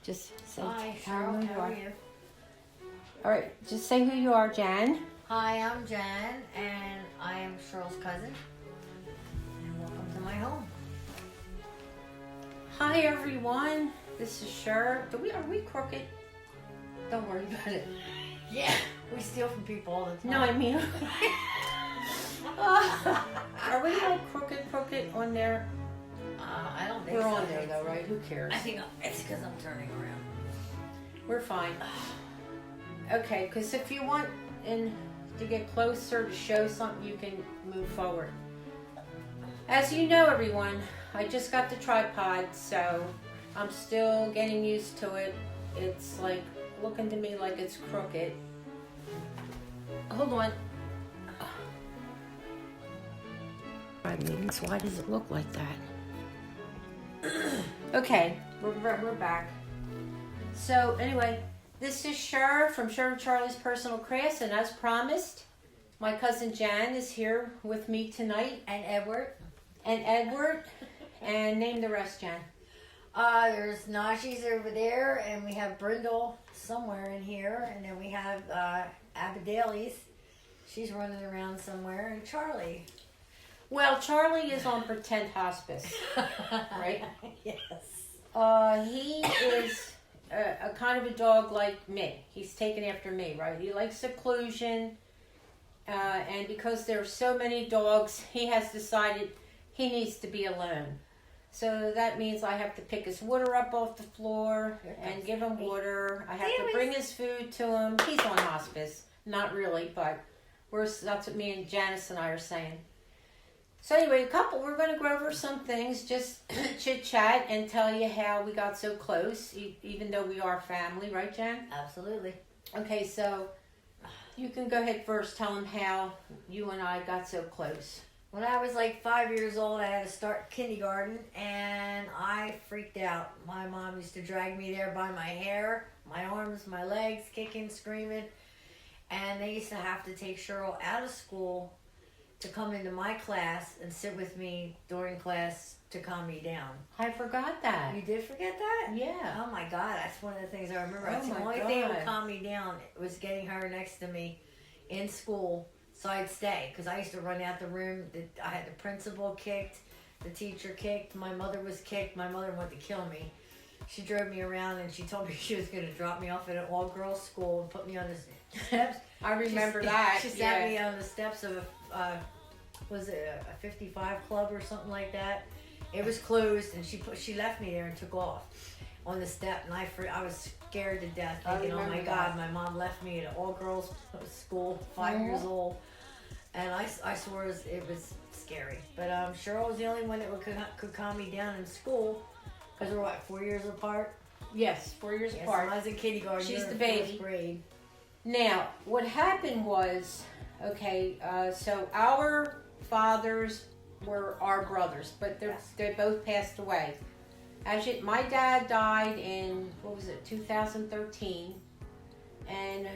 Just say Hi, tell them Cheryl. who you How are. are you? All right, just say who you are, Jan. Hi, I'm Jan, and I am Cheryl's cousin. And welcome to my home. Hi, everyone. This is Cher. Are we crooked? Don't worry about it. Yeah, we steal from people all the time. No, I mean, are we like crooked on there? I don't think We're so. on there though, right? Who cares? I think it's because I'm turning around. We're fine. Okay, because if you want to get closer to show something, you can move forward. As you know, everyone, I just got the tripod, so I'm still getting used to it. It's like looking to me like it's crooked. Hold on. Meetings. Why does it look like that? Okay, we're back. So anyway, this is Cher from CHER&CHARLIES Personal Crafts, and as promised, my cousin Jan is here with me tonight. And Edward. And name the rest, Jan. There's Nashi's over there, and we have Brindle somewhere in here, and then we have Abigail's. She's running around somewhere, and Charlie. Well, Charlie is on pretend hospice, right? Yes. He is a kind of a dog like me. He's taken after me, right? He likes seclusion, and because there's so many dogs, he has decided he needs to be alone. So that means I have to pick his water up off the floor and give him water. I have to bring his food to him. He's on hospice. Not really, but that's what me and Janice and I are saying. So anyway, we're going to go over some things, just chit-chat and tell you how we got so close, even though we are family, right, Jan? Absolutely. Okay, so you can go ahead first. Tell them how you and I got so close. When I was like 5 years old, I had to start kindergarten, and I freaked out. My mom used to drag me there by my hair, my arms, my legs, kicking, screaming, and they used to have to take Cheryl out of school to come into my class and sit with me during class to calm me down. I forgot that. You did forget that? Yeah. Oh my God, that's one of the things I remember. Oh That's the my only thing that would God. calm me down was getting her next to me in school, so I'd stay. Because I used to run out the room. I had the principal kicked, the teacher kicked, my mother was kicked. My mother wanted to kill me. She drove me around and she told me she was going to drop me off at an all-girls school and put me on the steps. I remember that. She sat me on the steps of was it a 55 club or something like that? It was closed, and she left me there and took off on the step, and I was scared to death, thinking, oh my God, my mom left me at an all-girls school, 5 years old, and I swore it was scary. But Cheryl was the only one that could calm me down in school, because we're 4 years apart? Yes, 4 years Yes, apart. when I was in kindergarten. She's you're the in baby. fourth grade. Now, what happened was, so our fathers were our brothers, but they both passed away. My dad died in 2013, and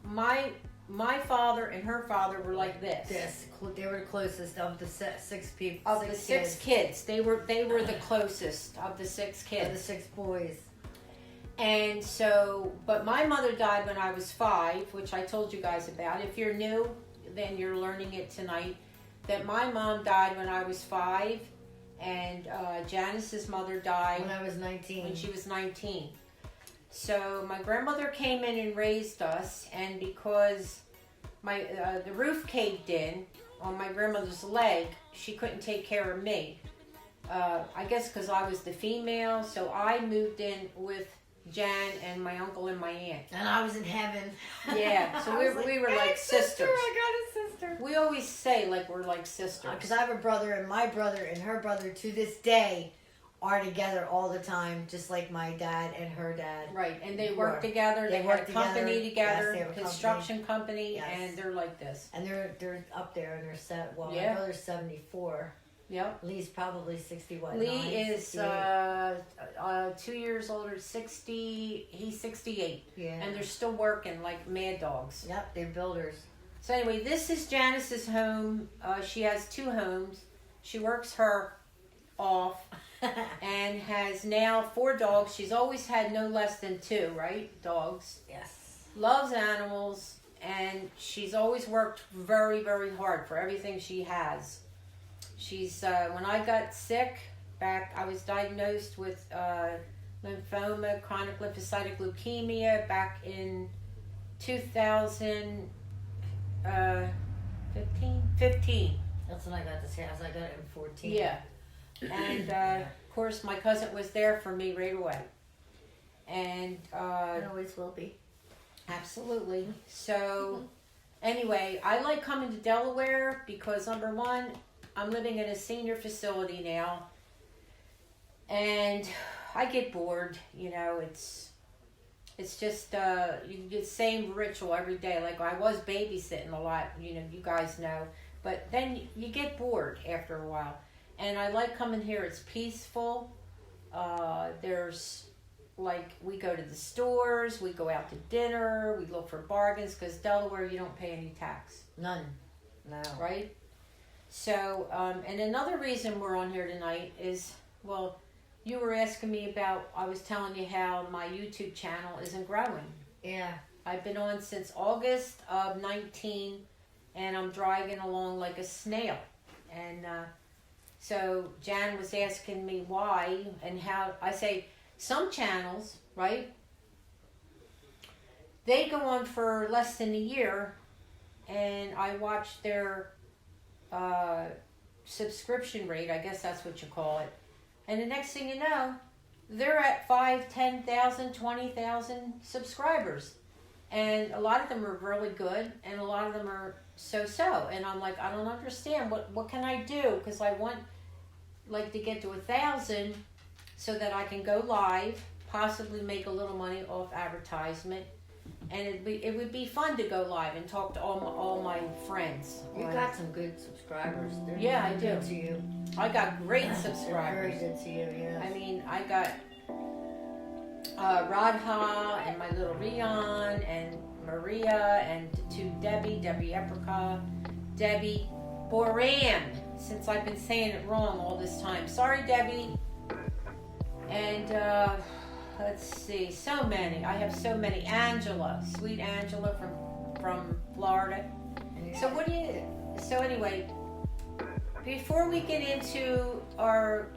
my father and her father were like this. Yes, they were the closest of the six people. Of the six kids, they were the closest of the six kids. Of the six boys. And so, but my mother died when I was 5, which I told you guys about. If you're new, then you're learning it tonight. That my mom died when I was 5, and Janice's mother died When I was 19. when she was 19. So my grandmother came in and raised us, and because the roof caved in on my grandmother's leg, she couldn't take care of me. I guess because I was the female, so I moved in with Jan and my uncle and my aunt. And I was in heaven. Yeah, so we were like sisters. I got a sister. We always say like we're like sisters. Because I have a brother, and my brother and her brother to this day are together all the time, just like my dad and her dad. Right, and they work together. They had a company together, construction company, Yes. and they're like this. And they're up there, and they're set. Well, Yeah. my brother's 74. Yep. Lee's probably 61. Lee is 2 years older, 60. He's 68, Yeah. and they're still working like mad dogs. Yep, they're builders. So anyway, this is Janice's home. She has 2 homes. She works her off and has now 4 dogs. She's always had no less than 2, right? Dogs. Yes. Loves animals, and she's always worked very, very hard for everything she has. She's, when I got sick, I was diagnosed with lymphoma, chronic lymphocytic leukemia back in 2015. That's when I got this house. I got it in 14. Yeah. And of course, my cousin was there for me right away. And It always will be. absolutely. So anyway, I like coming to Delaware because number one, I'm living in a senior facility now, and I get bored. You know, it's just you do the same ritual every day. Like I was babysitting a lot. You know, you guys know. But then you get bored after a while. And I like coming here. It's peaceful. There's, like, we go to the stores. We go out to dinner. We look for bargains. Because Delaware, you don't pay any tax. None. No. Right? So, and another reason we're on here tonight is, well, you were asking me about, I was telling you how my YouTube channel isn't growing. Yeah. I've been on since August of 19. And I'm dragging along like a snail. And so Jan was asking me why and how. I say some channels, right? They go on for less than a year, and I watch their subscription rate. I guess that's what you call it. And the next thing you know, they're at 5, 10,000, 20,000 subscribers. And a lot of them are really good, and a lot of them are so-so. And I'm like, I don't understand. What can I do? Because I want, like, to get to 1,000 so that I can go live, possibly make a little money off advertisement. And it would be fun to go live and talk to all my friends. You got some good subscribers. They're Yeah, I good do. to you. I got great They're subscribers. very good to you, yeah. I mean, I got Radha and my little Rion and Maria and to Debbie Eprica, Debbie Boran, since I've been saying it wrong all this time. Sorry, Debbie. And let's see, so many. I have so many. Angela, sweet Angela from Florida. So so anyway, before we get into our,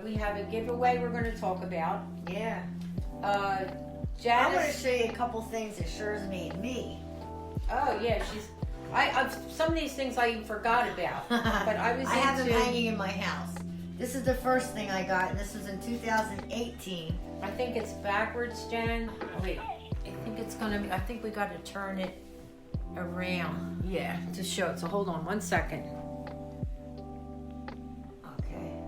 we have a giveaway we're going to talk about. Yeah. Janice. I'm going to show you a couple things that Cher's made me. Oh yeah, I've some of these things I even forgot about, but I was. I have them hanging in my house. This is the first thing I got, and this was in 2018. I think it's backwards, Jen. Oh, wait, I think it's gonna be. I think we got to turn it around. Yeah, to show it. So hold on 1 second. Okay.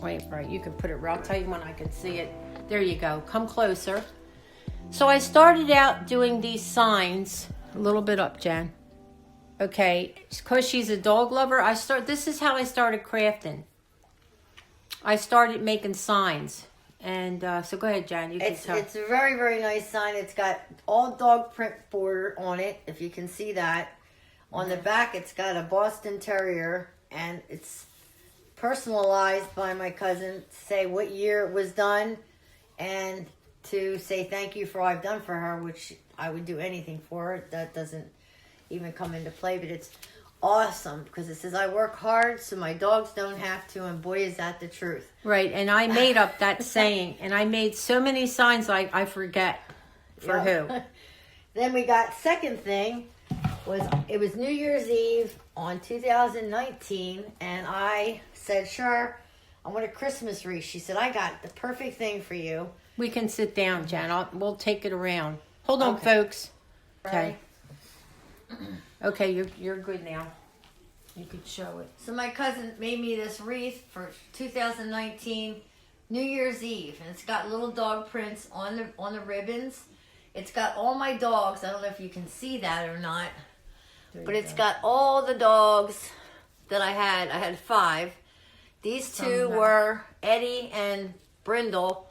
Wait, right. You can put it. I'll tell you when I can see it. There you go. Come closer. So I started out doing these signs. A little bit up, Jen. Okay, because she's a dog lover. This is how I started crafting. I started making signs, and so go ahead, Jan. You can tell. It's a very, very nice sign. It's got all dog print border on it, if you can see that. On the back, it's got a Boston Terrier, and it's personalized by my cousin to say what year it was done, and to say thank you for all I've done for her, which I would do anything for her. That doesn't even come into play, but it's awesome because it says I work hard so my dogs don't have to, and boy is that the truth. Right, and I made up that saying, and I made so many signs I forget for who. Then we got second thing it was New Year's Eve on 2019, and I said, sure, I want a Christmas wreath. She said, I got the perfect thing for you. We can sit down, Jan. We'll take it around. Hold on, Okay. folks. Okay. Okay, you're good now. You could show it. So my cousin made me this wreath for 2019 New Year's Eve, and it's got little dog prints on the ribbons. It's got all my dogs. I don't know if you can see that or not, but it's got all the dogs that I had. I had 5. These 2 were Eddie and Brindle,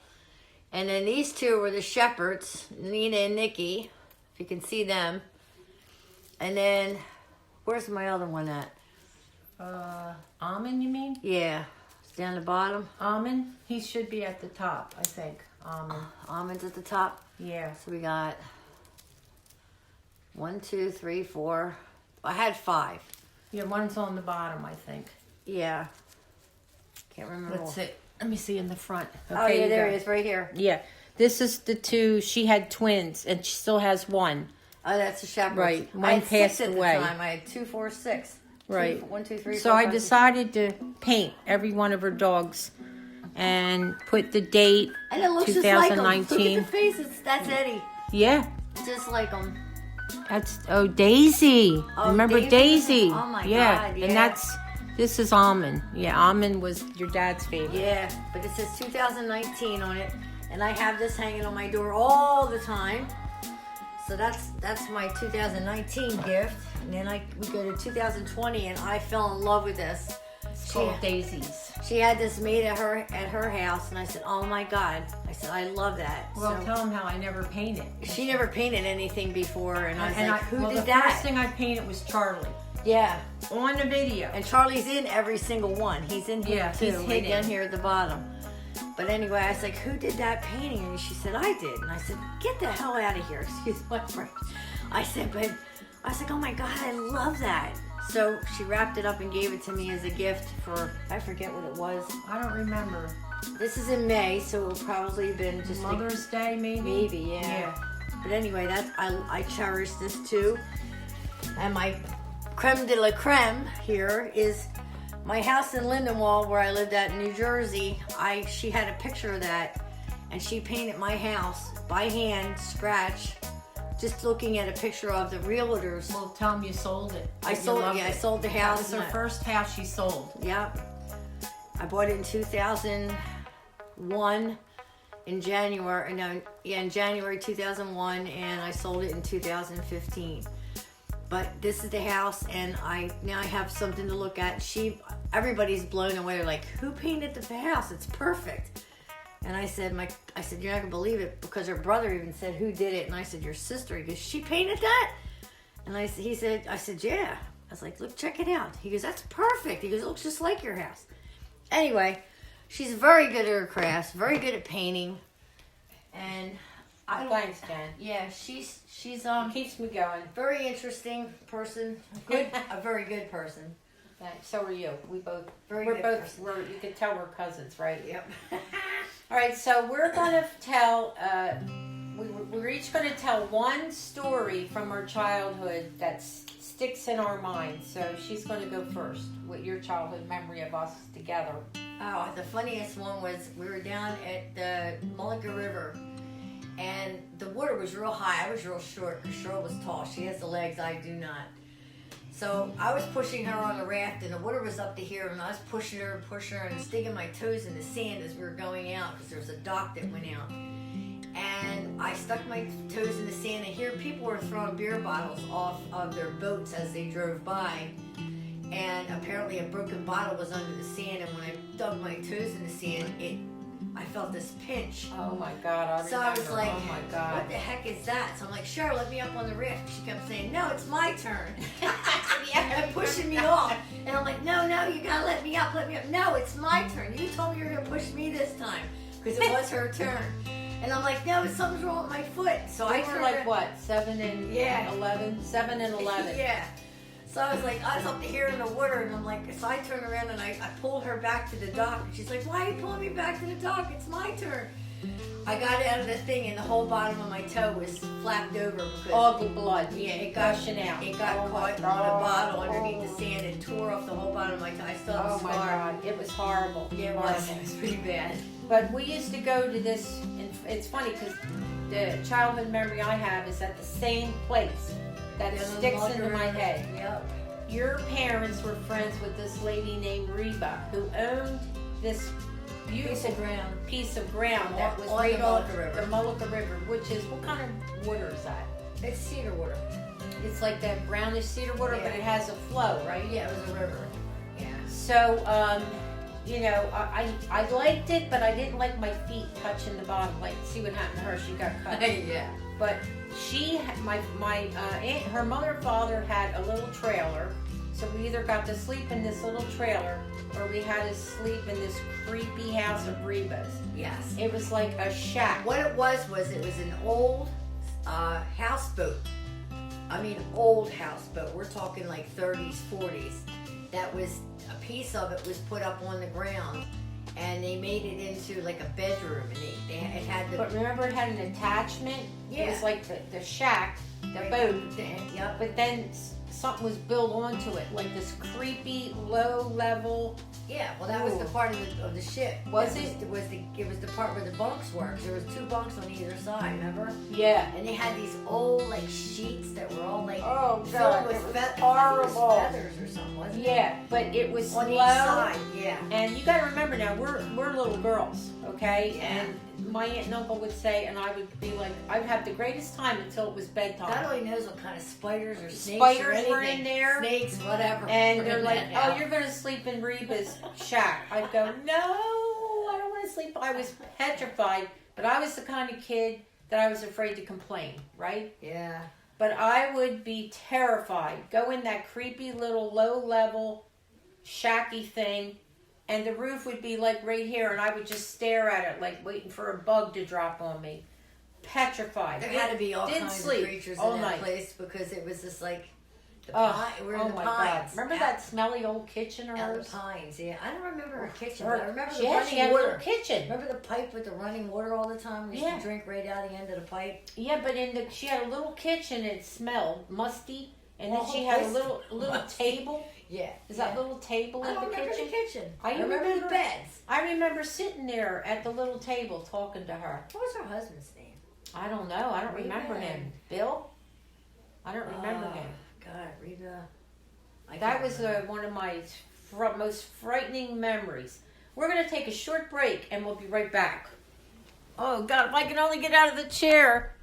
and then these 2 were the shepherds, Nina and Nikki, if you can see them. And then, where's my other one at? Almond, you mean? Yeah. down the bottom. Almond, he should be at the top, I think. Almond. Almonds at the top. Yeah. So we got 1, 2, 3, 4. I had 5. Yeah, one's on the bottom, I think. Yeah. Can't remember. Let's see. Let me see in the front. Okay, Oh, yeah, you there go. it is, right here. Yeah. This is the 2. She had twins, and she still has 1. Oh, that's the shepherd. Right. I One had passed 6 at away. the time. I had 2, 4, 6. Right. 1, 2, 3, So 4, I 5, 6. decided to paint every one of her dogs and put the date, And it looks just like him. Look 2019. at the faces. That's Eddie. Yeah. Just like him. That's Daisy. Oh, Remember Daisy? Daisy? Oh, my yeah. God, yeah. And this is Almond. Yeah, Almond was your dad's favorite. Yeah, but it says 2019 on it, and I have this hanging on my door all the time. So that's my 2019 gift. And then we go to 2020, and I fell in love with this. It's called Daisy's. She had this made at her house, and I said, "Oh my God!" I said, "I love that." Well, so, tell them how I never painted. she never painted anything before, and I was like, "Who did the that?" first thing I painted was Charlie Yeah, on the video. and Charlie's in every single one. He's in here Yeah, too, he's right hidden. down here at the bottom. But anyway, I was like, "Who did that painting?" And she said, "I did." And I said, "Get the hell out of here!" Excuse my French. I said, "But," I was like, "Oh my God, I love that." So she wrapped it up and gave it to me as a gift for, I forget what it was. I don't remember. This is in May, so it will probably have been just like, Mother's Day, maybe? maybe, yeah. But anyway, I cherish this too. And my creme de la creme here is my house in Lindenwold, where I lived at in New Jersey. She had a picture of that, and she painted my house by hand, scratch, just looking at a picture of the realtors. Well, tell them you sold it. I You sold, loved yeah, I it. sold the That house. was her and first house she sold. Yep. I bought it in 2001 in January. No, yeah, in January 2001, and I sold it in 2015. But this is the house, and now I have something to look at. Everybody's blown away. They're like, "Who painted the house? It's perfect." And I said, "You're not gonna believe it," because her brother even said, "Who did it?" And I said, "Your sister." He goes, "She painted that?" And I said, "Yeah." I was like, "Look, check it out." He goes, "That's perfect." He goes, "It looks just like your house." Anyway, she's very good at her crafts, very good at painting, and Thanks, Jen. yeah, she's Keeps me going. very interesting person, a very good person. Thanks. So are you. We're Good both. person. You can tell we're cousins, right? Yep. All right. So we're gonna tell. We're each gonna tell one story from our childhood that sticks in our minds. So she's gonna go first with your childhood memory of us together. Oh, the funniest one was we were down at the Mullica River, and the water was real high. I was real short because Cheryl was tall. She has the legs, I do not. So I was pushing her on the raft, and the water was up to here, and I was pushing her, and sticking my toes in the sand as we were going out because there was a dock that went out. And I stuck my toes in the sand, and here people were throwing beer bottles off of their boats as they drove by. And apparently a broken bottle was under the sand, and when I dug my toes in the sand, I felt this pinch. Oh my God! I remember. So I was like, oh my God. what the heck is that? So I'm like, Cheryl, let me up on the raft. She kept saying, no, it's my turn. And pushing me off. And I'm like, no, you gotta let me up. No, it's my turn. You told me you were gonna push me this time. Because it was her turn. And I'm like, no, something's wrong with my foot. So We I were turned like around- what? 7 and Yeah. 11. 7 and 11. Yeah. So I was like, I was up to here in the water, and I'm like, so I turned around and I pulled her back to the dock. And she's like, why are you pulling me back to the dock? It's my turn. I got out of the thing, and the whole bottom of my toe was flapped over because All the blood. yeah, it got gushing out. It got Oh my caught on a bottle God. underneath the sand and tore off the whole bottom of my toe. I still have Oh a my scar. God! It was horrible. Yeah, it was. It was pretty bad. But we used to go to this, and it's funny because the childhood memory I have is at the same place that sticks into my head. Yep. Your parents were friends with this lady named Reba who owned this beautiful piece of ground that was on right the on Mullica River. the Mullica River, which is, what kind of water is that? It's cedar water. It's like that brownish cedar water, but Yeah. it has a flow, right? Yeah, it was a river. Yeah. So, you know, I liked it, but I didn't like my feet touching the bottom. Like, see what happened to her? She got cut. Yeah. But she, my aunt, her mother and father had a little trailer, so we either got to sleep in this little trailer, or we had to sleep in this creepy house of Reba's. Yes. It was like a shack. What it was an old houseboat. I mean, old houseboat. We're talking like 30s, 40s. That was, a piece of it was put up on the ground, and they made it into like a bedroom, and it had the. But remember, it had an attachment. Yeah. It was like the shack, the boat. Yep. But then something was built onto it, like this creepy, low level. Yeah, well, that was the part of the ship. Was it? it? It was the part where the bunks were. There was 2 bunks on either side. Remember? Yeah. And they had these old like sheets that were all like God, filled with it was horrible horrible. feathers or something, wasn't it? Yeah, but it was On low. each side. Yeah. And you got to remember now, we're little girls, okay? Yeah. And my aunt and uncle would say, and I would be like, I would have the greatest time until it was bedtime. God only knows what kind of spiders or snakes Spiders or were anything. in there. Snakes, whatever. And were they're in like, that oh, house. you're going to sleep in Reba's shack. I'd go, no, I don't want to sleep. I was petrified, but I was the kind of kid that I was afraid to complain, right? Yeah. But I would be terrified. Go in that creepy little low-level shacky thing, and the roof would be like right here, and I would just stare at it like waiting for a bug to drop on me. Petrified. There had to be all Didn't kinds sleep of creatures all in that night. place because it was just like the Oh, we're in oh the my pines. God. Remember that smelly old kitchen of Out hers? the pines, yeah. I don't remember her kitchen, but I remember the Yeah, she running had a water. little kitchen. Remember the pipe with the running water all the time? We used Yeah. to drink right out the end of the pipe. Yeah, but she had a little kitchen. It smelled musty, and then Well, she had a place- little musty. table. Yeah. Is that little table I in don't the remember kitchen? the kitchen. I I remember the remember- beds. I remember sitting there at the little table talking to her. What was her husband's name? I don't know. I don't Reba remember him. and- Bill? I don't remember him. God, Reba. I That can't was remember. one of my most frightening memories. We're going to take a short break, and we'll be right back. Oh, God, if I can only get out of the chair.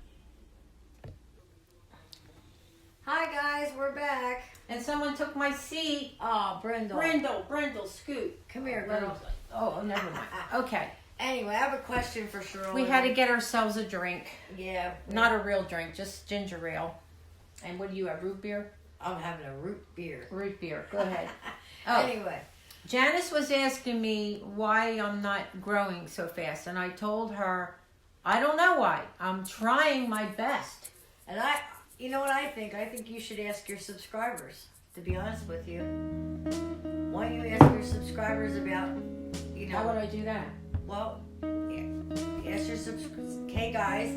Hi, guys. We're back. And someone took my seat. Oh, Brindle. Brindle, scoot. Come here, girl. Oh, never mind. Okay. Anyway, I have a question for Shirley. We had to get ourselves a drink. Yeah. Not a real drink, just ginger ale. And what do you have, root beer? I'm having a root beer. Root beer, go ahead. Oh, Anyway. Janice was asking me why I'm not growing so fast. And I told her, I don't know why. I'm trying my best. And you know what I think? I think you should ask your subscribers, to be honest with you. Why don't you ask your subscribers about, How would I do that? well, yeah, ask your subscribers. Hey guys,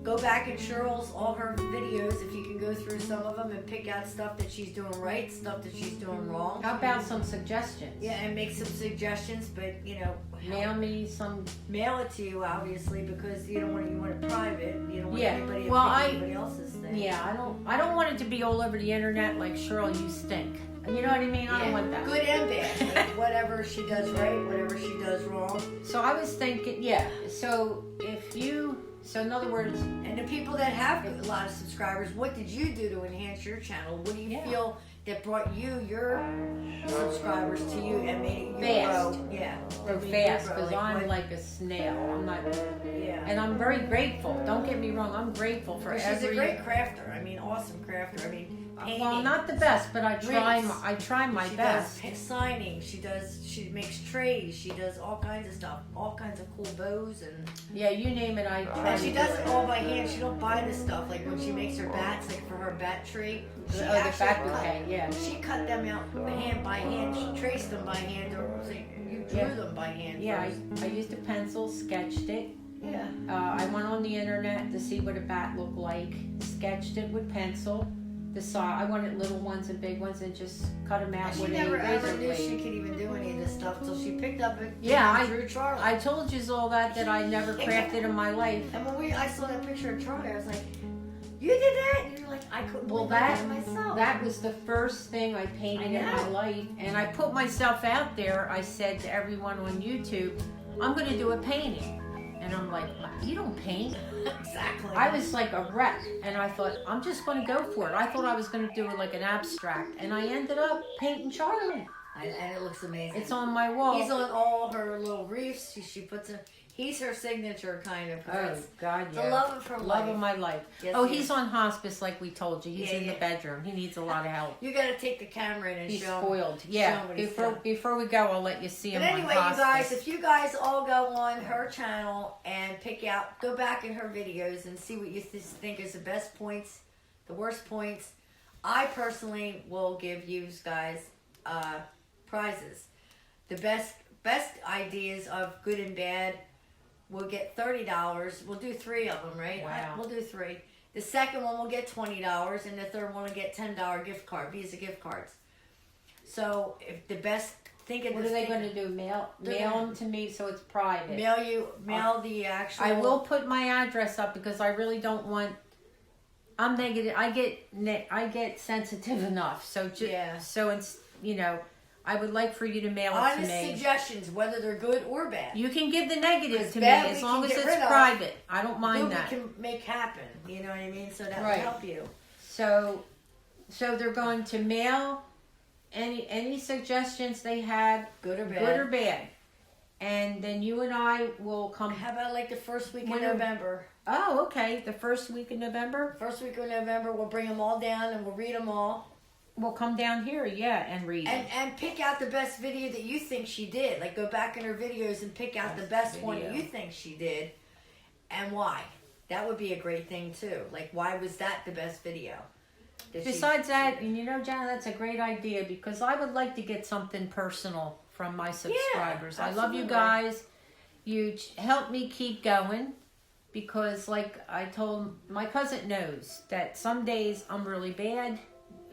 go back and Cheryl's, all her videos, if you can go through some of them and pick out stuff that she's doing right, stuff that she's doing wrong. How about some suggestions? Yeah, and make some suggestions, but Mail me some. mail it to you obviously because you want it private. You don't want Yeah, anybody to well, pick anybody else's thing. Yeah, I don't want it to be all over the internet like, Cheryl, you stink. You know what I mean? I don't want that. Good and bad. Like, whatever she does right, whatever she does wrong. So I was thinking, yeah. So in other words, And the people that have a lot of subscribers, what did you do to enhance your channel? What do you feel that brought your subscribers to you and made it Fast. grow? Yeah. grow Made you fast grow. because Like, I'm what- like a snail. I'm not, yeah. and I'm very grateful. Don't get me wrong. I'm grateful for She's every. a great crafter. I mean, awesome crafter. I mean, painting. Well, not the best, but I try. Wreaths. I try my She best. does signing. She makes trays. She does all kinds of stuff. All kinds of cool bows and. Yeah, you name it. I try. And she to does do it all by hand. She don't buy the stuff. Like when she makes her bats, like for her bat tree. She the actually bat cut- bouquet, yeah. She cut them out hand by hand. She traced them by hand, or you drew Yeah. them by hand. Yeah, first. I used a pencil, sketched it. Yeah. I went on the internet to see what a bat looked like. Sketched it with pencil. I wanted little ones and big ones, and just cut them out And she with never a ever razor knew she blade. could even do any of this stuff until she picked up it. Yeah, and drew Charlie. I told you all that I never crafted in my life. And when I saw that picture of Charlie, I was like, "You did that?" And you're like, "I couldn't Well, believe I did it myself." that was the first thing I painted in my life, and I put myself out there. I said to everyone on YouTube, "I'm going to do a painting," and I'm like, "You don't paint." Exactly. I was like a wreck, and I thought, I'm just going to go for it. I thought I was going to do it like an abstract, and I ended up painting Charlie. And it looks amazing. It's on my wall. He's on all her little reefs. She puts him. He's her signature kind of. 'Cause Oh that's God, the yeah. love of her Love life. of my life. Yes, Oh, he he's is. on hospice, like we told you. He's Yeah, in the bedroom. He needs a lot of help. You got to take the camera in and He's show him. spoiled. show Yeah. him what he's Before done. before we go, I'll let you see But him anyway, on you hospice. guys, if you guys all go on her channel and go back in her videos and see what you think is the best points, the worst points, I personally will give you guys prizes. The best ideas of good and bad will get $30. We'll do 3 of them, right? Wow. We'll do 3. The second one will get $20, and the third one will get $10 gift card, Visa gift cards. So if the best, think of What this are they thing- going to do? Mail They're them gonna- to me so it's private. mail the actual. I will put my address up because I really don't want. I'm negative. I get sensitive enough. So Yeah. So it's I would like for you to mail it to honest me. suggestions, whether they're good or bad. You can give the negative Because to me bad as we long can as get it's rid of. private. I don't mind Good we that. can make happen. You know what I mean? So that Right. will help you. So they're going to mail any suggestions they have, Good or bad. good or bad, and then you and I will come. How about like the first week of When- November? Oh, okay. The first week in November, First week of November, we'll bring them all down and we'll read them all. we'll come down here, and read it. And pick out the best video that you think she did. Like go back in her videos and pick out the best one video. you think she did, and why. That would be a great thing too. Like why was that the best video? Besides that, and Jana, that's a great idea because I would like to get something personal from my subscribers. I love you absolutely. guys. You help me keep going because, like I told my cousin, knows that some days I'm really bad.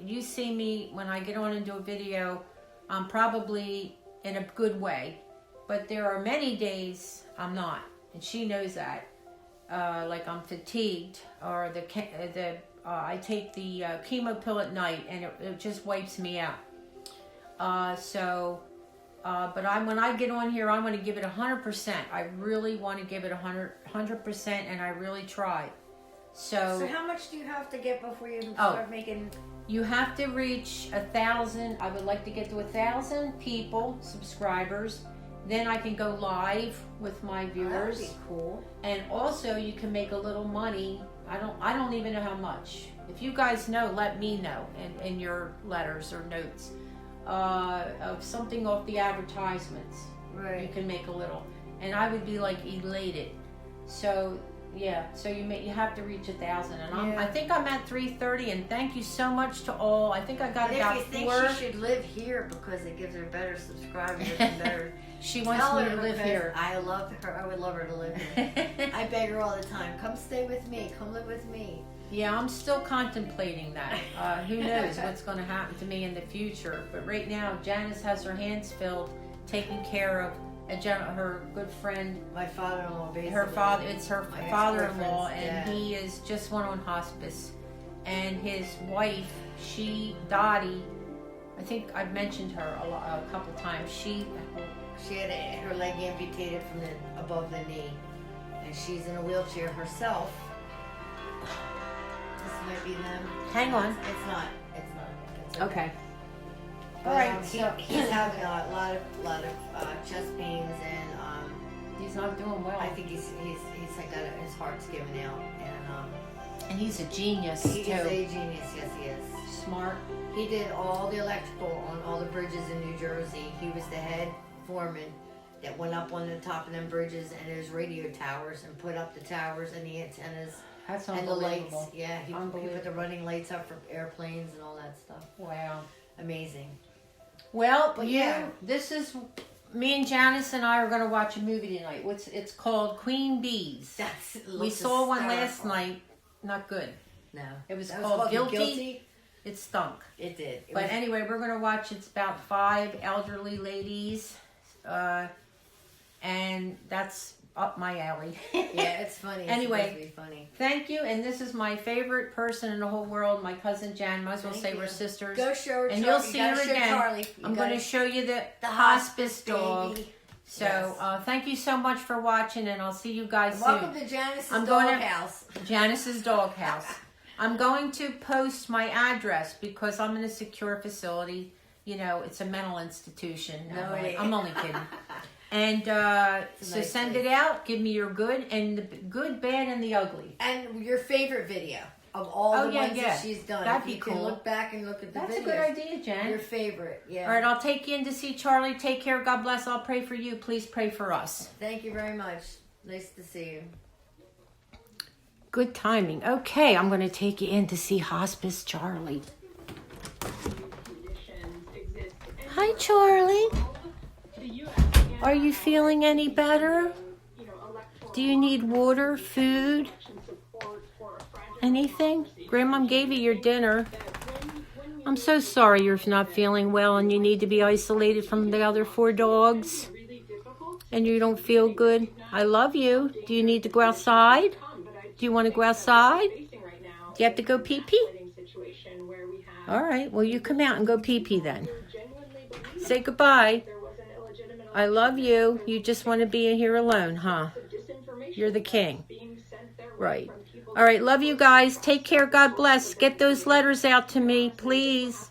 You see me when I get on and do a video, I'm probably in a good way, but there are many days I'm not, and she knows that. Like I'm fatigued, or I take the chemo pill at night, and it just wipes me out. But when I get on here, I'm going to give it 100%. I really want to give it 100%, and I really try. So how much do you have to get before you start making? You have to reach 1,000. I would like to get to 1,000 people, subscribers. Then I can go live with my viewers. That'd be cool. And also, you can make a little money. I don't even know how much. If you guys know, let me know in your letters or notes of something off the advertisements. Right. You can make a little, and I would be like elated. So yeah, so you have to reach 1,000, and I think I'm at 330. And thank you so much to all. I think I got And about if you think 4. she should live here because it gives her better subscribers and better. She wants Tell me her to live because here. I love her. I would love her to live here. I beg her all the time. Come stay with me. Come live with me. Yeah, I'm still contemplating that. Who knows what's going to happen to me in the future? But right now, Janice has her hands filled taking care of her good friend. My father-in-law, basically. It's her My ex-boyfriend's, and yeah. he is just went on hospice. And his wife, Dottie, I think I've mentioned her a couple times. She had her leg amputated from above the knee, and she's in a wheelchair herself. This might be them. Hang on. It's not. It's okay. But, All right. he's having a lot of chest pains, and he's not doing well. I think he's like got his heart's giving out, and he's a genius he too. is a genius. Yes, he is. Smart. He did all the electrical on all the bridges in New Jersey. He was the head foreman that went up on the top of them bridges, and there's radio towers, and put up the towers and the antennas. That's and the unbelievable. lights. Yeah, he put the running lights up for airplanes and all that stuff. Wow. Amazing. Well, But this is me and Janice and I are going to watch a movie tonight. It's called Queen Bees. We saw one last night. Not good. No. It was called Guilty. It stunk. It did. But anyway, we're going to watch. It's about 5 elderly ladies, and that's up my alley. Yeah, it's funny. It's Anyway, supposed to be funny. Thank you, and this is my favorite person in the whole world, my cousin Jan. Might as well say we're sisters. Go show her, and Charlie. you'll see her again. Charlie. I'm going to show you the hospice dog. baby. So Yes. thank you so much for watching, and I'll see you guys soon. Welcome to Janice's doghouse. Janice's doghouse. I'm going to post my address because I'm in a secure facility. It's a mental institution. No, I'm only kidding. And so nice send place. it out. Give me your good and the good, bad, and the ugly. And your favorite video of all the ones that she's done. That'd if be you cool. can look back and look at the That's videos. a good idea, Jen. Your favorite, yeah. All right, I'll take you in to see Charlie. Take care. God bless. I'll pray for you. Please pray for us. Thank you very much. Nice to see you. Good timing. Okay, I'm going to take you in to see Hospice Charlie. Hi, Charlie. Are you feeling any better? Do you need water, food, anything? Grandma gave you your dinner. I'm so sorry you're not feeling well and you need to be isolated from the other 4 dogs. And you don't feel good. I love you. Do you need to go outside? Do you want to go outside? Do you have to go pee-pee? All right, well, you come out and go pee-pee then. Say goodbye. I love you. You just want to be in here alone, huh? You're the king. Right. All right, love you guys. Take care. God bless. Get those letters out to me, please.